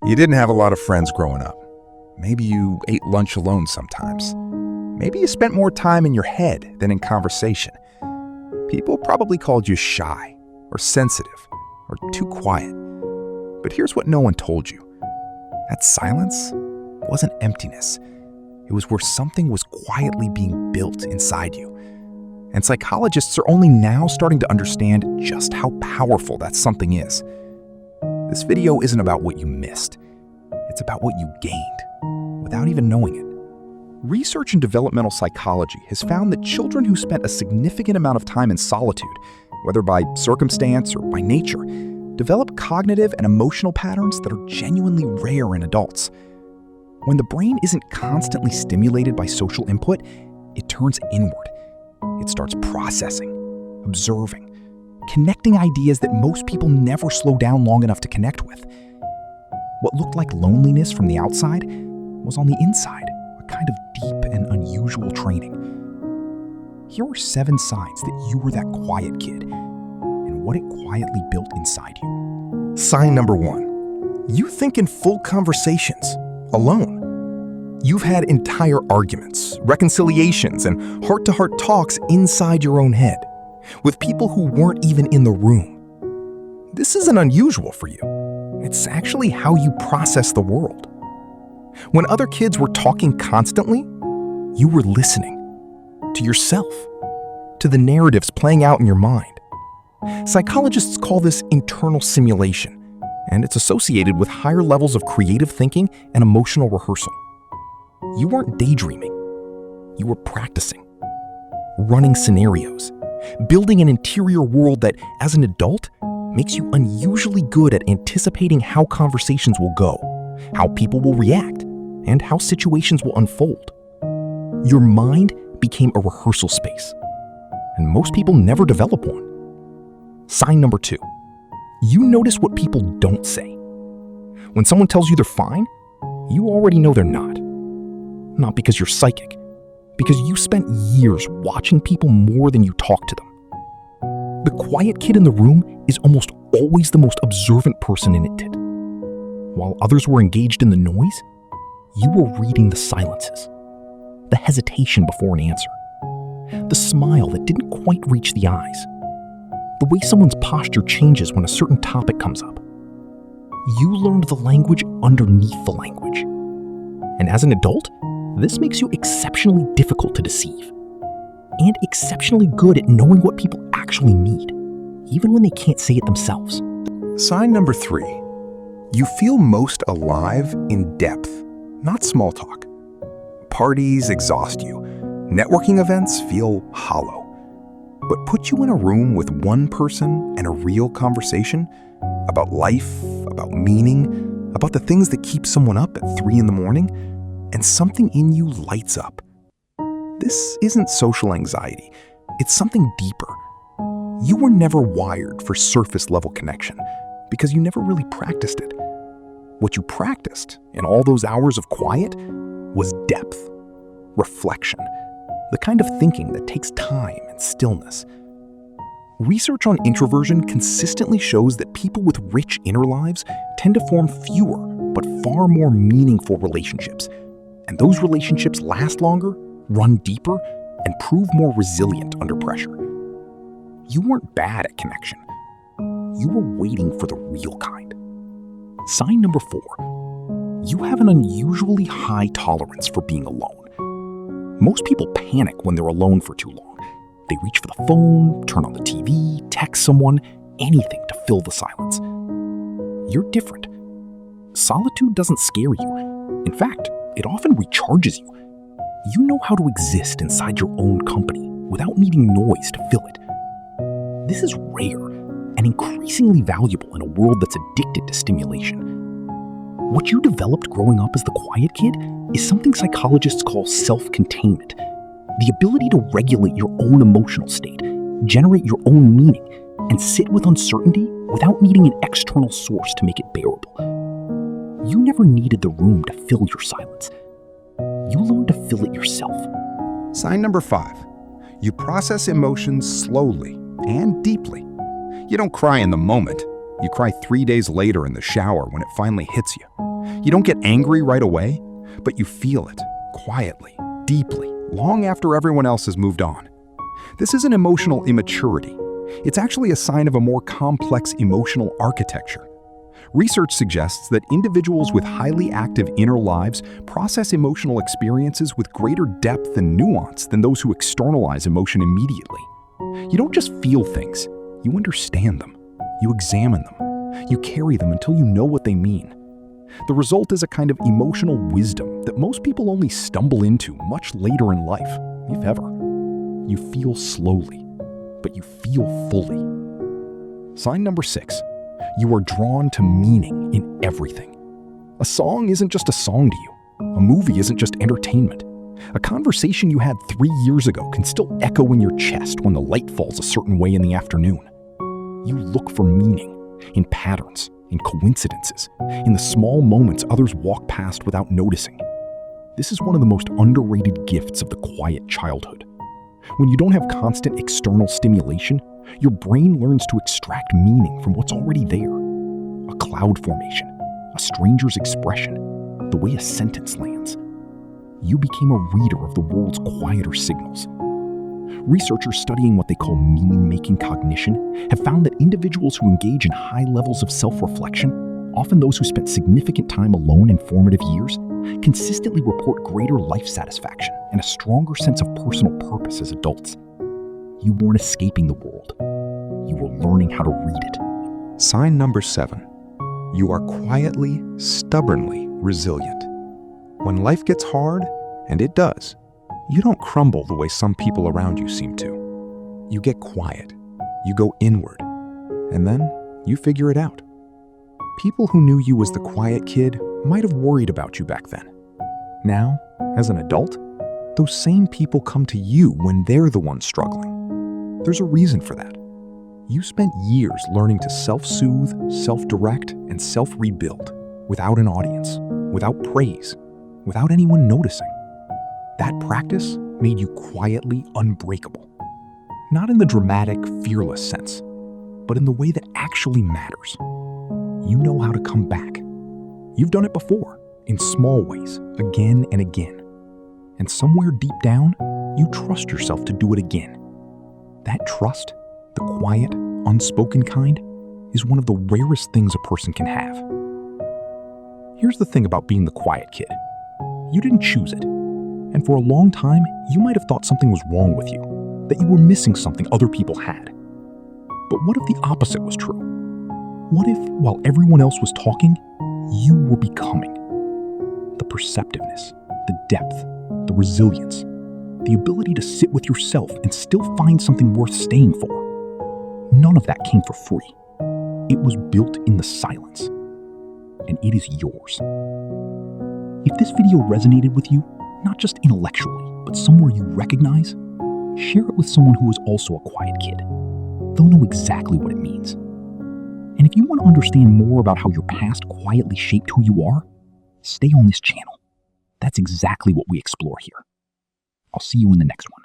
You didn't have a lot of friends growing up. Maybe you ate lunch alone sometimes. Maybe you spent more time in your head than in conversation. People probably called you shy, or sensitive, or too quiet. But here's what no one told you. That silence wasn't emptiness. It was where something was quietly being built inside you. And psychologists are only now starting to understand just how powerful that something is. This video isn't about what you missed. It's about what you gained, without even knowing it. Research in developmental psychology has found that children who spent a significant amount of time in solitude, whether by circumstance or by nature, develop cognitive and emotional patterns that are genuinely rare in adults. When the brain isn't constantly stimulated by social input, it turns inward. It starts processing, observing, connecting ideas that most people never slow down long enough to connect with. What looked like loneliness from the outside was on the inside, a kind of deep and unusual training. Here are 7 signs that you were that quiet kid and what it quietly built inside you. Sign number 1. You think in full conversations, alone. You've had entire arguments, reconciliations, and heart-to-heart talks inside your own head, with people who weren't even in the room. This isn't unusual for you. It's actually how you process the world. When other kids were talking constantly, you were listening to yourself, to the narratives playing out in your mind. Psychologists call this internal simulation, and it's associated with higher levels of creative thinking and emotional rehearsal. You weren't daydreaming. You were practicing, running scenarios, building an interior world that, as an adult, makes you unusually good at anticipating how conversations will go, how people will react, and how situations will unfold. Your mind became a rehearsal space, and most people never develop one. Sign number 2. You notice what people don't say. When someone tells you they're fine, you already know they're not. Not because you're psychic, because you spent years watching people more than you talk to them. The quiet kid in the room is almost always the most observant person in it. While others were engaged in the noise, you were reading the silences, the hesitation before an answer, the smile that didn't quite reach the eyes, the way someone's posture changes when a certain topic comes up. You learned the language underneath the language. And as an adult, this makes you exceptionally difficult to deceive, and exceptionally good at knowing what people actually need, even when they can't say it themselves. Sign number 3. You feel most alive in depth, not small talk. Parties exhaust you. Networking events feel hollow. But put you in a room with one person and a real conversation about life, about meaning, about the things that keep someone up at 3 in the morning, and something in you lights up. This isn't social anxiety. It's something deeper. You were never wired for surface-level connection because you never really practiced it. What you practiced in all those hours of quiet was depth, reflection, the kind of thinking that takes time and stillness. Research on introversion consistently shows that people with rich inner lives tend to form fewer but far more meaningful relationships. And those relationships last longer, run deeper, and prove more resilient under pressure. You weren't bad at connection. You were waiting for the real kind. Sign number 4. You have an unusually high tolerance for being alone. Most people panic when they're alone for too long. They reach for the phone, turn on the TV, text someone, anything to fill the silence. You're different. Solitude doesn't scare you. In fact, it often recharges you. You know how to exist inside your own company without needing noise to fill it. This is rare and increasingly valuable in a world that's addicted to stimulation. What you developed growing up as the quiet kid is something psychologists call self-containment, the ability to regulate your own emotional state, generate your own meaning, and sit with uncertainty without needing an external source to make it bearable. You never needed the room to fill your silence. You learned to fill it yourself. Sign number 5. You process emotions slowly and deeply. You don't cry in the moment. You cry 3 days later in the shower when it finally hits you. You don't get angry right away, but you feel it, quietly, deeply, long after everyone else has moved on. This isn't emotional immaturity. It's actually a sign of a more complex emotional architecture. Research suggests that individuals with highly active inner lives process emotional experiences with greater depth and nuance than those who externalize emotion immediately. You don't just feel things, you understand them. You examine them. You carry them until you know what they mean. The result is a kind of emotional wisdom that most people only stumble into much later in life, if ever. You feel slowly, but you feel fully. Sign number 6. You are drawn to meaning in everything. A song isn't just a song to you. A movie isn't just entertainment. A conversation you had 3 years ago can still echo in your chest when the light falls a certain way in the afternoon. You look for meaning in patterns, in coincidences, in the small moments others walk past without noticing. This is one of the most underrated gifts of the quiet childhood. When you don't have constant external stimulation, your brain learns to extract meaning from what's already there. A cloud formation, a stranger's expression, the way a sentence lands. You became a reader of the world's quieter signals. Researchers studying what they call meaning-making cognition have found that individuals who engage in high levels of self-reflection, often those who spent significant time alone in formative years, consistently report greater life satisfaction and a stronger sense of personal purpose as adults. You weren't escaping the world. You were learning how to read it. Sign number 7. You are quietly, stubbornly resilient. When life gets hard, and it does, you don't crumble the way some people around you seem to. You get quiet. You go inward. And then you figure it out. People who knew you as the quiet kid might have worried about you back then. Now, as an adult, those same people come to you when they're the ones struggling. There's a reason for that. You spent years learning to self-soothe, self-direct, and self-rebuild without an audience, without praise, without anyone noticing. That practice made you quietly unbreakable. Not in the dramatic, fearless sense, but in the way that actually matters. You know how to come back. You've done it before, in small ways, again and again. And somewhere deep down, you trust yourself to do it again. That trust, the quiet, unspoken kind, is one of the rarest things a person can have. Here's the thing about being the quiet kid. You didn't choose it. And for a long time, you might have thought something was wrong with you, that you were missing something other people had. But what if the opposite was true? What if, while everyone else was talking, you were becoming? The perceptiveness, the depth, the resilience, the ability to sit with yourself and still find something worth staying for. None of that came for free. It was built in the silence. And it is yours. If this video resonated with you, not just intellectually, but somewhere you recognize, share it with someone who is also a quiet kid. They'll know exactly what it means. And if you want to understand more about how your past quietly shaped who you are, stay on this channel. That's exactly what we explore here. I'll see you in the next one.